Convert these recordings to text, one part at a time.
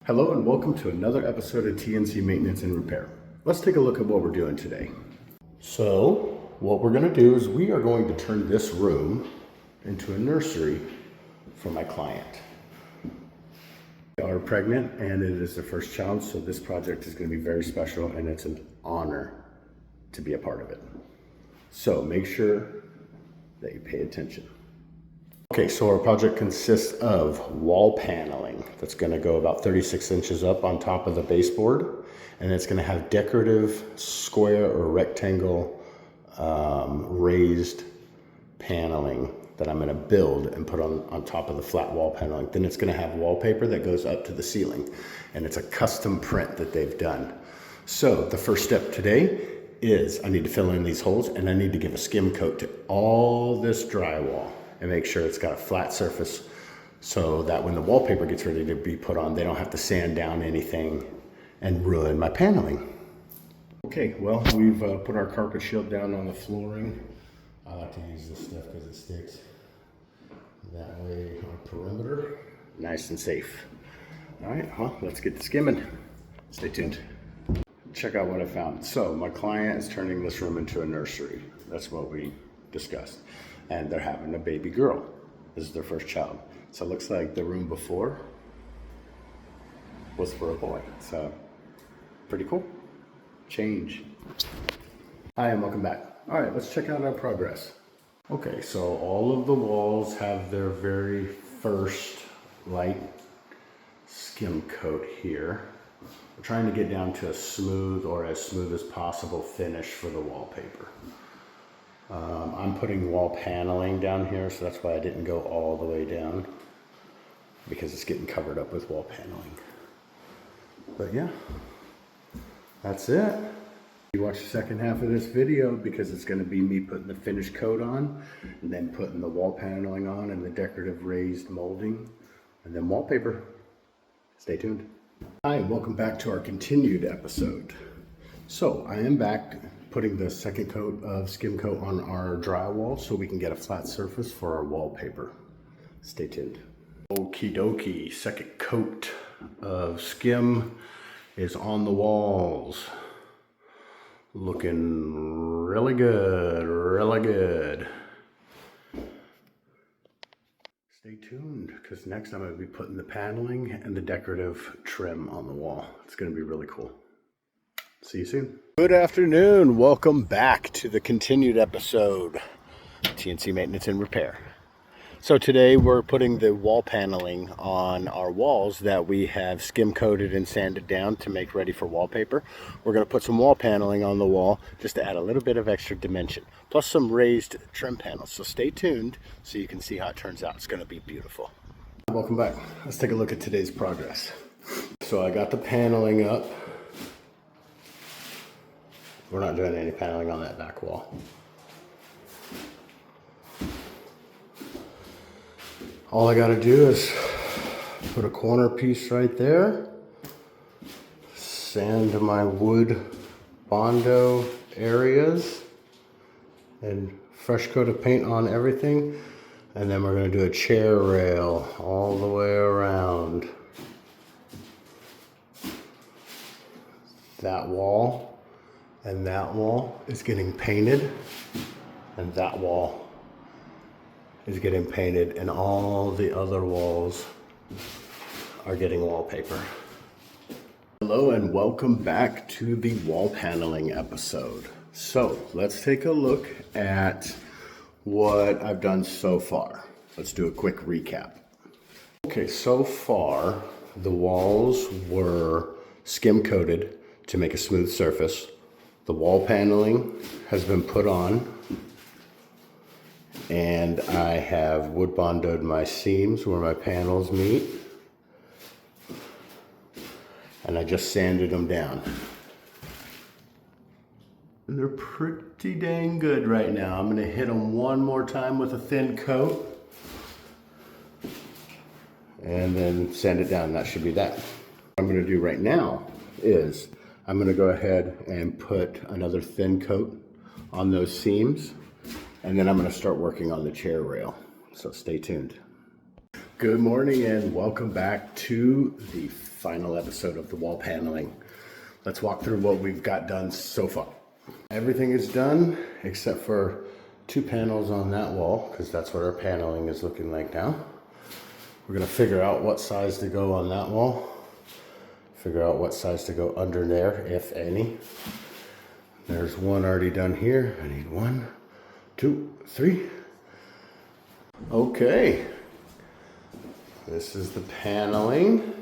Hello and welcome to another episode of TNC Maintenance and Repair. Let's take a look at what we're doing today. So what we're going to do is we are going to turn this room into a nursery for my client. They are pregnant and it is their first child, so this project is going to be very special and it's an honor to be a part of it. So make sure that you pay attention. Okay, so our project consists of wall paneling that's going to go about 36 inches up on top of the baseboard, and it's going to have decorative square or rectangle raised paneling that I'm going to build and put on top of the flat wall paneling. Then it's going to have wallpaper that goes up to the ceiling, and it's a custom print that they've done. So the first step today is I need to fill in these holes, and I need to give a skim coat to all this drywall and make sure it's got a flat surface so that when the wallpaper gets ready to be put on, they don't have to sand down anything and ruin my paneling. Okay, well, we've put our carpet shield down on the flooring. I like to use this stuff because it sticks. That way our perimeter, nice and safe. All right, well, let's get to skimming. Stay tuned. Check out what I found. So my client is turning this room into a nursery. That's what we discussed. And they're having a baby girl. This is their first child. So it looks like the room before was for a boy. So pretty cool. Change. Hi and welcome back. All right, let's check out our progress. Okay, so all of the walls have their very first light skim coat here. We're trying to get down to a smooth or as smooth as possible finish for the wallpaper. I'm putting wall paneling down here, so that's why I didn't go all the way down, because it's getting covered up with wall paneling. But yeah, that's it. You watch the second half of this video because it's going to be me putting the finish coat on and then putting the wall paneling on and the decorative raised molding and then wallpaper. Stay tuned. Hi, and welcome back to our continued episode. So I am back putting the second coat of skim coat on our drywall so we can get a flat surface for our wallpaper. Stay tuned. Okie dokie, second coat of skim is on the walls. Looking really good, really good. Stay tuned, because next I'm going to be putting the paneling and the decorative trim on the wall. It's going to be really cool. See you soon. Good afternoon. Welcome back to the continued episode, TNC Maintenance and Repair. So today we're putting the wall paneling on our walls that we have skim coated and sanded down to make ready for wallpaper. We're going to put some wall paneling on the wall just to add a little bit of extra dimension, plus some raised trim panels. So stay tuned so you can see how it turns out. It's going to be beautiful. Welcome back. Let's take a look at today's progress. So I got the paneling up. We're not doing any paneling on that back wall. All I gotta do is put a corner piece right there, sand my wood Bondo areas, and fresh coat of paint on everything. And then we're gonna do a chair rail all the way around. That wall and that wall is getting painted, and that wall is getting painted, and all the other walls are getting wallpaper. Hello and welcome back to the wall paneling episode. So let's take a look at what I've done so far. Let's do a quick recap. Okay, so far the walls were skim coated to make a smooth surface. The wall paneling has been put on, and I have wood bondoed my seams where my panels meet, and I just sanded them down. And they're pretty dang good right now. I'm going to hit them one more time with a thin coat and then sand it down. That should be that. What I'm going to do right now is I'm going to go ahead and put another thin coat on those seams, and then I'm going to start working on the chair rail. So stay tuned. Good morning and welcome back to the final episode of the wall paneling. Let's walk through what we've got done so far. Everything is done except for 2 panels on that wall, because that's what our paneling is looking like now. We're gonna figure out what size to go on that wall, figure out what size to go under there, if any. There's one already done here. I need 1, 2, 3. Okay. This is the paneling.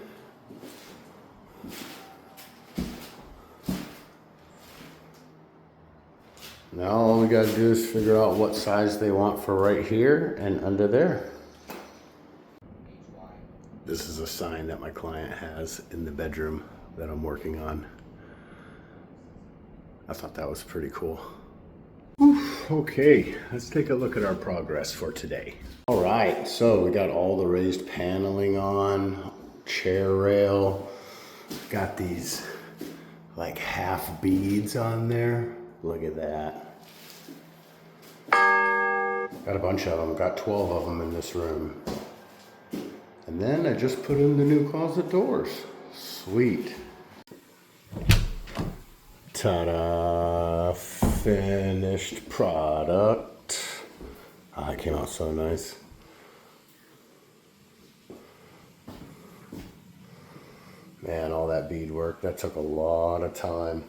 Now all we gotta do is figure out what size they want for right here and under there. This is a sign that my client has in the bedroom that I'm working on. I thought that was pretty cool. Oof, okay, let's take a look at our progress for today. All right, so we got all the raised paneling on, chair rail, got these like half beads on there. Look at that. Got a bunch of them, got 12 of them in this room. And then I just put in the new closet doors. Sweet. Ta-da, finished product. Ah, it came out so nice. Man, all that bead work, that took a lot of time.